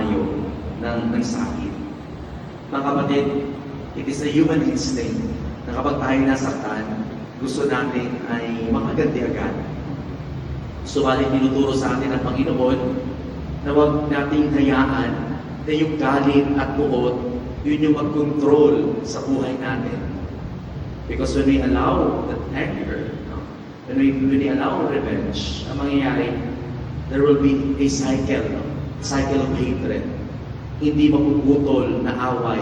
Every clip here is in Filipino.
dumayo ng sakit. Mga kapatid, it is a human instinct na kapag tayo nasaktan, gusto natin ay makaganti agad. Subalit tinuturo sa atin ng Panginoon na huwag nating hayaan na yung galit at buot, yun yung mag-control sa buhay natin. Because when we allow that anger, when we allow revenge, ang mangyayari, there will be a cycle of hatred. Hindi mapuputol na away,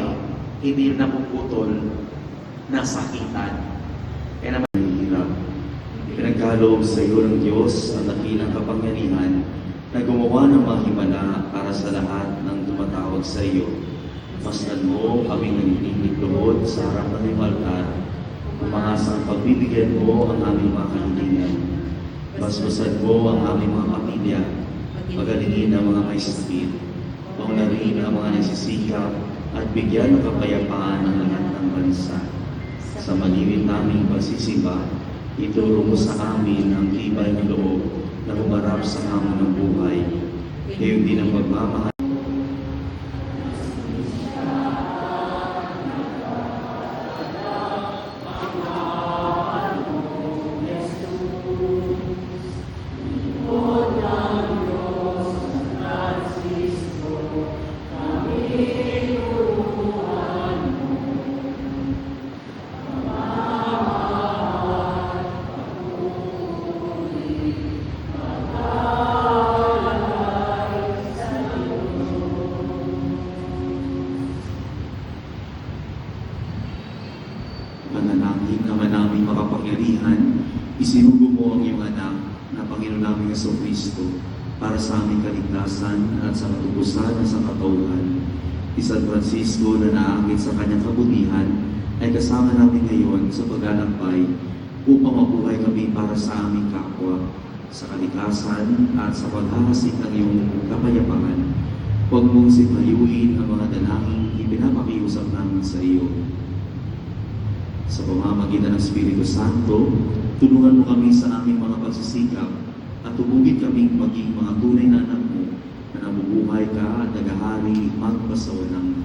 hindi napuputol na sakitan. Kaya naman hirap. Pinagkaloob sa iyo ng Diyos ang dakilang kapangyarihan na gumawa ng mga himala para sa lahat ng tumatawag sa iyo. Masdan mo kaming nanginginig loob sa harap ng iyong altar, umangasang pagbibigyan mo ang aming mga kahilingan. Basbasan mo ang aming mga pamilya, pagalingin ang mga may sakit, paunlarin ang mga nagsisikap, at bigyan ng kapayapaan ang lahat ng bansa. Sa maliwin naming pagsisimba, ituro mo sa amin ang tibay ng loob na humarap sa hamon ng buhay. Gayon din ang magmamahal. Manalangin naman naming makapangyarihan, isinugo mo ang iyong anak na Panginoon naming Jesucristo para sa aming kaligtasan at sa katubusan ng sangkatauhan. Si San Francisco na naakit sa kanyang kabutihan ay kasama namin ngayon sa paglalakbay upang mabuhay kami para sa aming kapwa, sa kalikasan at sa paghahasik ng iyong kapayapaan. Huwag mong sipayuhin ang mga dalangin ipinapakiusap namin sa iyo. Sa pamamagitan ng Espiritu Santo, tulungan mo kami sa aming mga pagsisikap at tubugin kaming maging mga tunay na anak mo na nabubuhay ka at naghahari magpasawalang